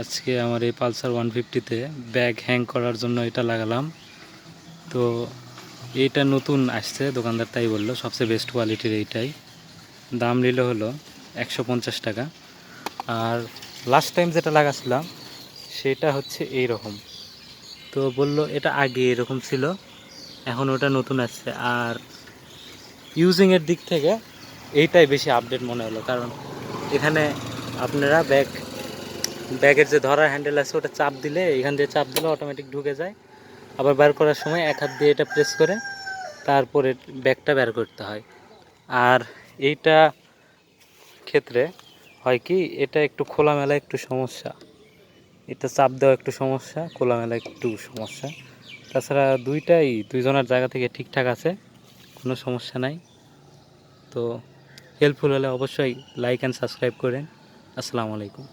আজকে আমার এই পালসার 150-তে ব্যাগ হ্যাং করার জন্য এটা লাগালাম। তো এইটা নতুন আসছে, দোকানদার তাই বললো সবচেয়ে বেস্ট কোয়ালিটির এইটাই। দাম নিল হলো 150 টাকা। আর লাস্ট টাইম যেটা লাগাছিলাম সেটা হচ্ছে এই রকম। তো বলল এটা আগে এরকম ছিল, এখন ওটা নতুন আসছে। আর ইউজিংয়ের দিক থেকে এইটাই বেশি আপডেট মনে হলো, কারণ এখানে আপনারা ব্যাগের যে ধরার হ্যান্ডেল আছে ওটা চাপ দিলে, এখান দিয়ে চাপ দিলে অটোমেটিক ঢুকে যায়। আবার বের করার সময় এক হাত দিয়ে এটা প্রেস করে তারপরে ব্যাগটা বের করতে হয়। আর এইটা ক্ষেত্রে হয় কি, এটা একটু খোলামেলা একটু সমস্যা, এটা চাপ দেওয়া একটু সমস্যা, খোলামেলা একটু সমস্যা। তাছাড়া দুইজনের জায়গা থেকে ঠিকঠাক আছে, কোনো সমস্যা নাই। তো হেল্পফুল হলে অবশ্যই লাইক অ্যান্ড সাবস্ক্রাইব করেন। আসসালামু আলাইকুম।